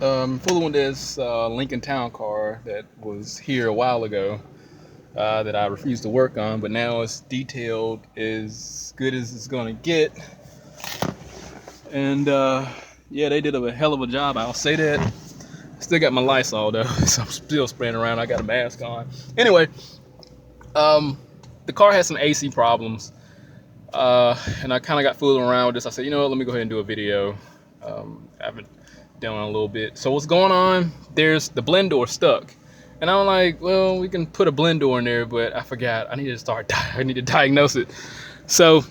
Fooling with this Lincoln Town car that was here a while ago that I refused to work on, but now it's detailed as good as it's gonna get. And yeah, they did a hell of a job, I'll say that. Still got my Lysol though, so I'm still spraying around. I got a mask on. Anyway, the car has some AC problems, and I kind of got fooling around with this. I said, you know what, let me go ahead and do a video. I haven't done it a little bit. So what's going on? There's the blend door stuck, and I'm like, well, we can put a blend door in there, but I forgot. I need to diagnose it. So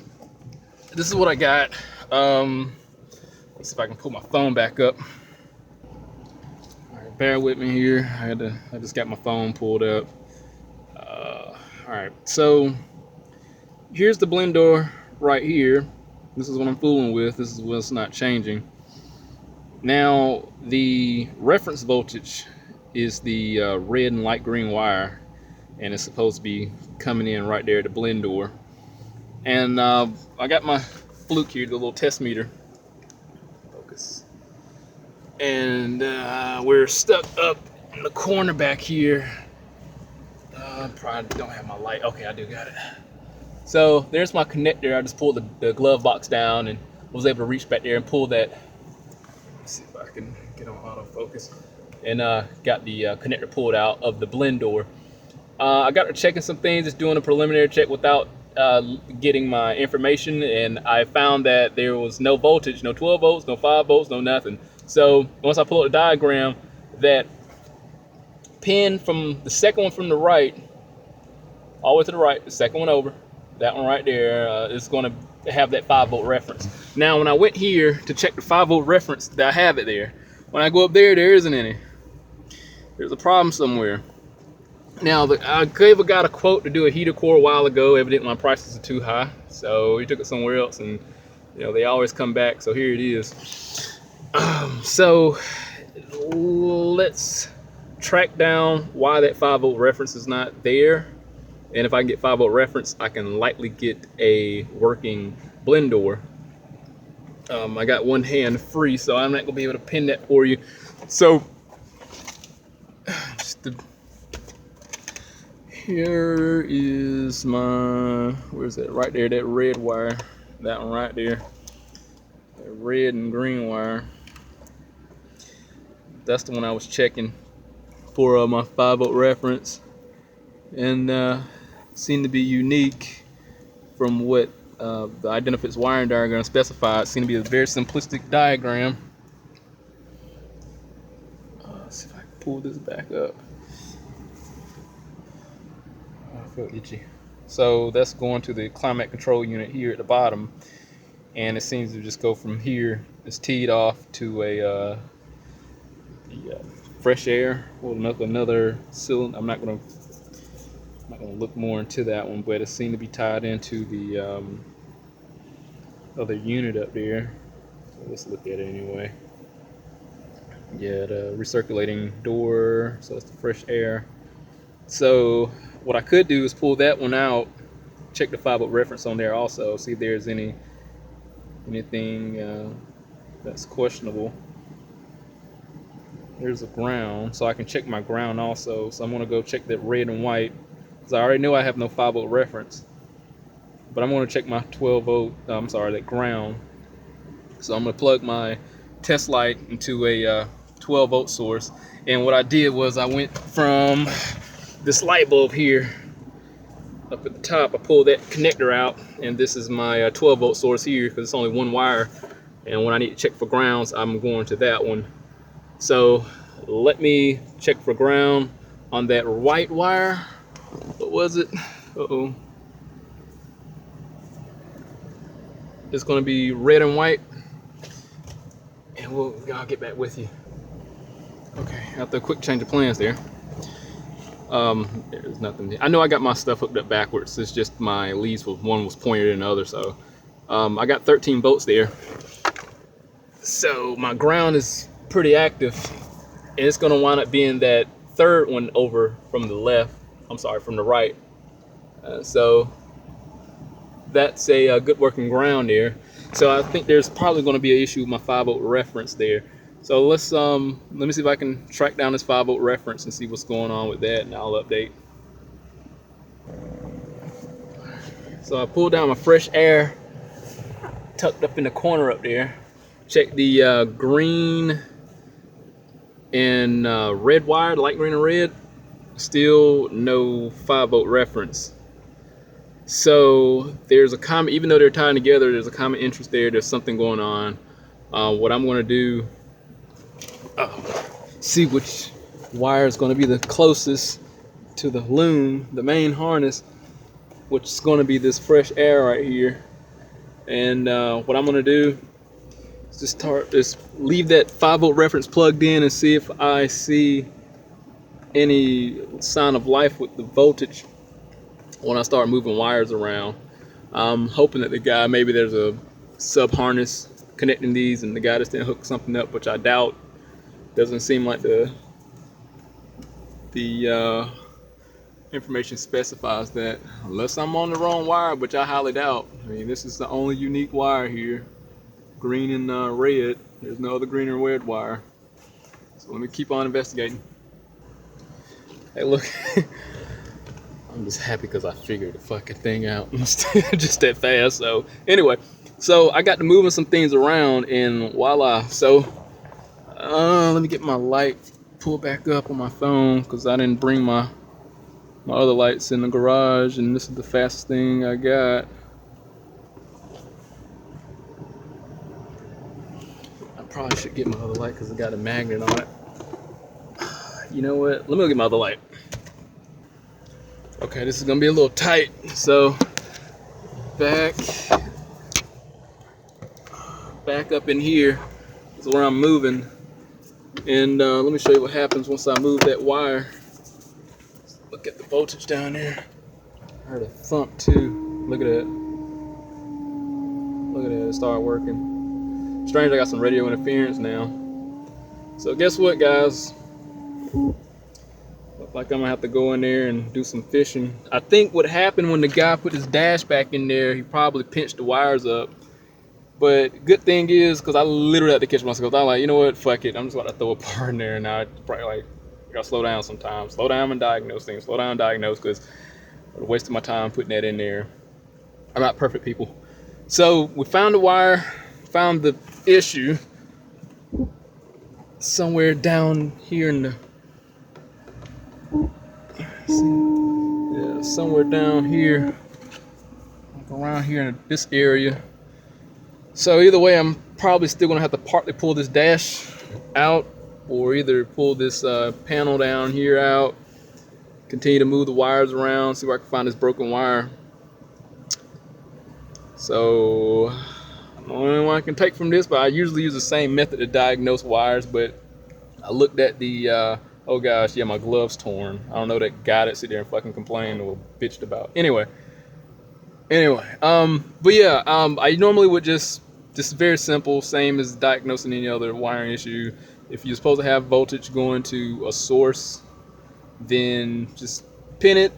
this is what I got. Let's see if I can pull my phone back up. All right, bear with me here. I just got my phone pulled up. All right, so here's the blend door right here. This is what I'm fooling with. This is what's not changing. Now the reference voltage is the red and light green wire, and it's supposed to be coming in right there at the blend door. And I got my fluke here, the little test meter. Focus. And we're stuck up in the corner back here. Probably don't have my light. Okay, I do got it. So there's my connector. I just pulled the glove box down and was able to reach back there and pull that. Let's see if I can get on autofocus. And got the connector pulled out of the blend door. I got to checking some things, just doing a preliminary check without getting my information, and I found that there was no voltage, no 12 volts, no 5 volts, no nothing. So once I pull up the diagram, that pin from the second one from the right, all the way to the right, the second one over, that one right there is going to have that 5 volt reference. Now when I went here to check the 5 volt reference, I have it there. When I go up there, there isn't any. There's a problem somewhere. Now I gave a guy a quote to do a heater core a while ago. Evidently my prices are too high, so he took it somewhere else, and you know they always come back. So here it is. So let's track down why that 5 volt reference is not there. And if I can get 5 volt reference, I can likely get a working blend door. I got one hand free, so I'm not gonna be able to pin that for you. So here is my, where's that? Right there, that red wire, that one right there, that red and green wire. That's the one I was checking for my 5 volt reference, and seemed to be unique from what the Identifix wiring diagram specified. It seemed to be a very simplistic diagram. Let's see if I can pull this back up. I feel itchy. So that's going to the climate control unit here at the bottom, and it seems to just go from here. It's teed off to a the fresh air or another cylinder. I'm not gonna look more into that one, but it seemed to be tied into the other unit up there. So let's look at it anyway. Yeah, the recirculating door, so that's the fresh air. So what I could do is pull that one out, check the 5 volt reference on there also, see if there's anything that's questionable. There's a ground, so I can check my ground also. So I'm gonna go check that red and white, because I already know I have no 5 volt reference. But I'm gonna check my 12 volt, that ground. So I'm gonna plug my test light into a 12 volt source. And what I did was I went from this light bulb here up at the top, I pulled that connector out, and this is my 12 volt source here, because it's only one wire. And when I need to check for grounds, I'm going to that one. So let me check for ground on that white wire. What was it? Uh-oh. It's going to be red and white, and I'll get back with you. Okay, after a quick change of plans there. There's nothing. I know I got my stuff hooked up backwards. It's just my leads one was pointed in the other, so I got 13 volts there. So my ground is pretty active, and it's going to wind up being that third one over from the left. From the right. So that's a good working ground there. So I think there's probably going to be an issue with my 5 volt reference there. So let me see if I can track down this 5-volt reference and see what's going on with that, and I'll update. So I pulled down my fresh air tucked up in the corner up there. Check the green and red wire, light green and red. Still no 5-volt reference. So there's a common, even though they're tied together, there's a common interest there. There's something going on. What I'm going to do, see which wire is going to be the closest to the loom, the main harness, which is going to be this fresh air right here. And what I'm going to do is just leave that 5-volt reference plugged in and see if I see any sign of life with the voltage when I start moving wires around. I'm hoping that the guy, maybe there's a sub harness connecting these and the guy just didn't hook something up, which I doubt. Doesn't seem like the information specifies that, unless I'm on the wrong wire, which I highly doubt. I mean, this is the only unique wire here, green and red. There's no other green or red wire. So let me keep on investigating. Hey, look. I'm just happy because I figured the fucking thing out just that fast. So anyway, so I got to moving some things around and voila. So let me get my light pulled back up on my phone because I didn't bring my other lights in the garage, and this is the fastest thing I got. I probably should get my other light because it got a magnet on it. You know what? Let me go get my other light. Okay, this is gonna be a little tight, so back up in here is where I'm moving, and let me show you what happens once I move that wire. Look at the voltage down there. I heard a thump too. Look at that. Look at that, it started working. Strange, I got some radio interference now. So guess what, guys? Look like I'm gonna have to go in there and do some fishing. I think what happened when the guy put his dash back in there, he probably pinched the wires up. But good thing is, because I literally had to catch myself. I'm like, you know what, fuck it. I'm just about to throw a part in there, and now it's probably like, I gotta slow down sometimes. Slow down and diagnose things. Slow down and diagnose, because I'm wasting my time putting that in there. I'm not perfect, people. So we found the wire, found the issue somewhere down here in the, yeah, somewhere down here, like around here in this area. So either way, I'm probably still gonna have to partly pull this dash out, or either pull this panel down here out, continue to move the wires around, see where I can find this broken wire. So I don't know what I can take from this, but I usually use the same method to diagnose wires. But I looked at the oh gosh, yeah, my glove's torn. I don't know that guy that sit there and fucking complained or bitched about. Anyway, but yeah, I normally would just very simple, same as diagnosing any other wiring issue. If you're supposed to have voltage going to a source, then just pin it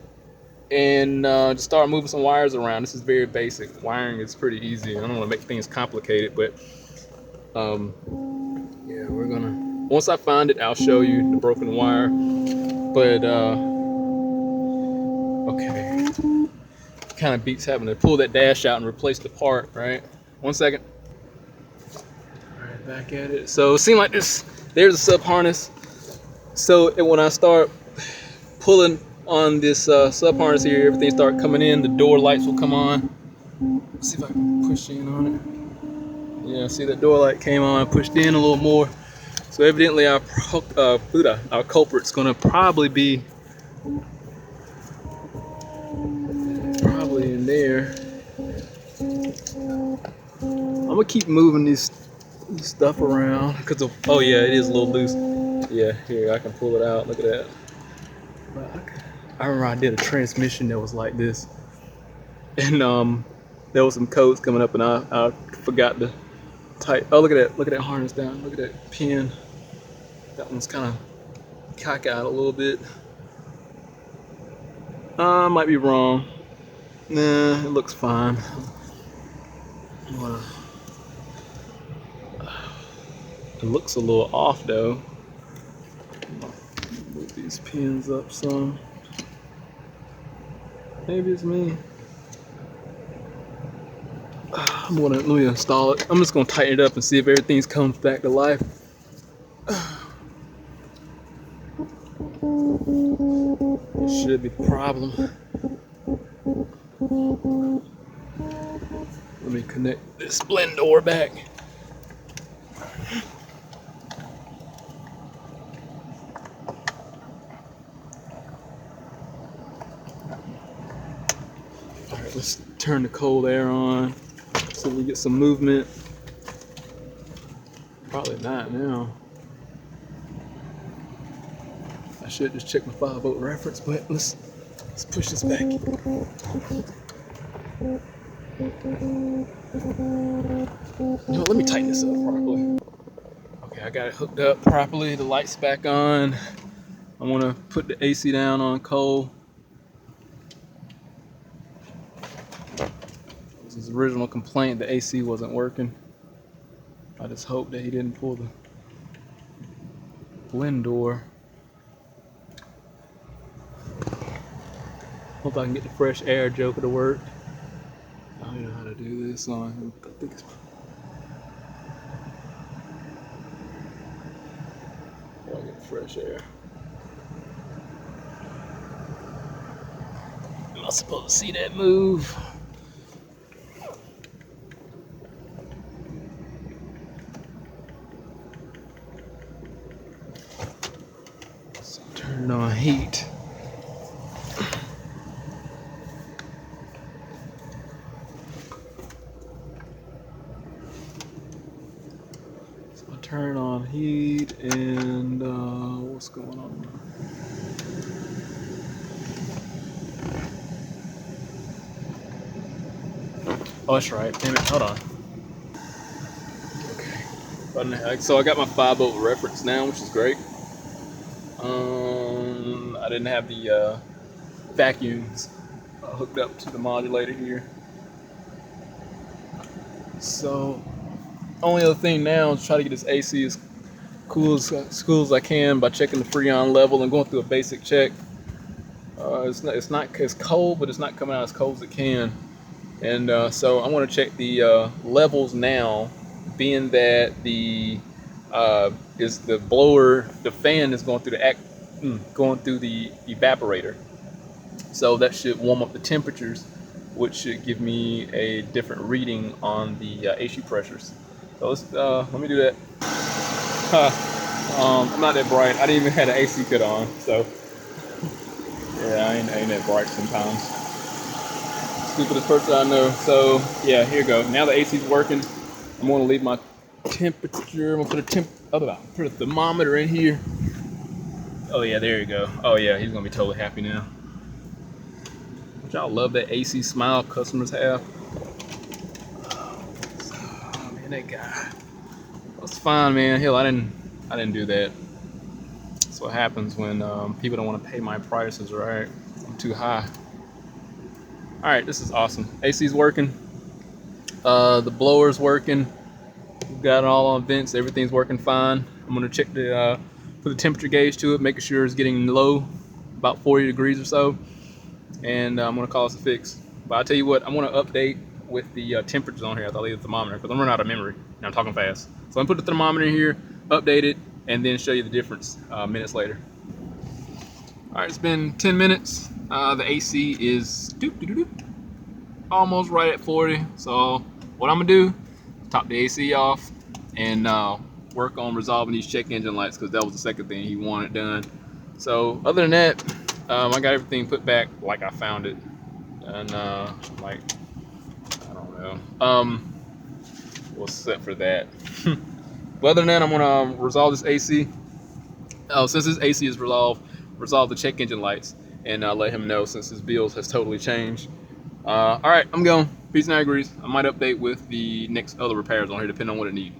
and just start moving some wires around. This is very basic. Wiring is pretty easy. I don't want to make things complicated, but yeah, we're gonna, once I find it, I'll show you the broken wire. But okay, kind of beats having to pull that dash out and replace the part, right? 1 second. All right, back at it. So it seemed like this, there's a sub harness. So when I start pulling on this sub harness here, everything start coming in, the door lights will come on. Let's see if I can push in on it. Yeah, see that door light came on, pushed in a little more. So evidently our culprit's gonna probably be in there. I'm gonna keep moving this stuff around because of, oh yeah, it is a little loose. Yeah, here, I can pull it out. Look at that. I remember I did a transmission that was like this, and there was some codes coming up, and I forgot to tight. Oh, look at that harness down. Look at that pin. That one's kind of cockeyed a little bit. I might be wrong. Nah, it looks fine. It looks a little off though. Move these pins up some. Maybe it's me. Let me install it. I'm just gonna tighten it up and see if everything comes back to life. It should be the problem. Let me connect this blend door back. Alright, let's turn the cold air on so we get some movement. Probably not now. I should just check my 5-volt reference, but let's push this back. You know, let me tighten this up properly. Okay, I got it hooked up properly. The light's back on. I want to put the AC down on cold. This is his original complaint, the AC wasn't working. I just hope that he didn't pull the blend door. Hope I can get the fresh air joker to work. I don't know how to do this on. I think it's. I get fresh air. Am I supposed to see that move? So turn on heat. Turn on heat and what's going on? Oh, that's right. Damn it. Hold on. Okay. So I got my 5-volt reference now, which is great. I didn't have the vacuums hooked up to the modulator here. So only other thing now is try to get this AC as cool as I can by checking the freon level and going through a basic check. It's cold, but it's not coming out as cold as it can. And so I want to check the levels now, being that the fan is going through the evaporator. So that should warm up the temperatures, which should give me a different reading on the AC pressures. So let me do that. I'm not that bright. I didn't even have the AC cut on, so yeah, I ain't that bright sometimes. Stupidest person I know. So yeah, here you go. Now the AC's working. I'm gonna leave my temperature. I'm gonna put a thermometer in here. Oh yeah, there you go. Oh yeah, he's gonna be totally happy now. Don't y'all love that AC smile customers have? Oh man, that guy. That's fine, man. Hell, I didn't do that. That's what happens when people don't want to pay my prices, right? I'm too high. All right, this is awesome. AC's working. The blower's working. We've got it all on vents. Everything's working fine. I'm gonna check put the temperature gauge to it, making sure it's getting low, about 40 degrees or so. And I'm gonna call this a fix. But I'll tell you what, I'm gonna update with the temperatures on here. I'll leave the thermometer because I'm running out of memory and I'm talking fast. So I'm gonna put the thermometer in here, update it, and then show you the difference minutes later. All right, it's been 10 minutes. The AC is almost right at 40. So what I'm gonna do, top the AC off and work on resolving these check engine lights because that was the second thing he wanted done. So other than that, I got everything put back like I found it. And like, I don't know. We'll set for that. But other than that, I'm gonna resolve this AC. Since this AC is resolve the check engine lights and let him know since his bills has totally changed. All right, I'm going. Peace and degrees. I might update with the next other repairs on here depending on what it needs.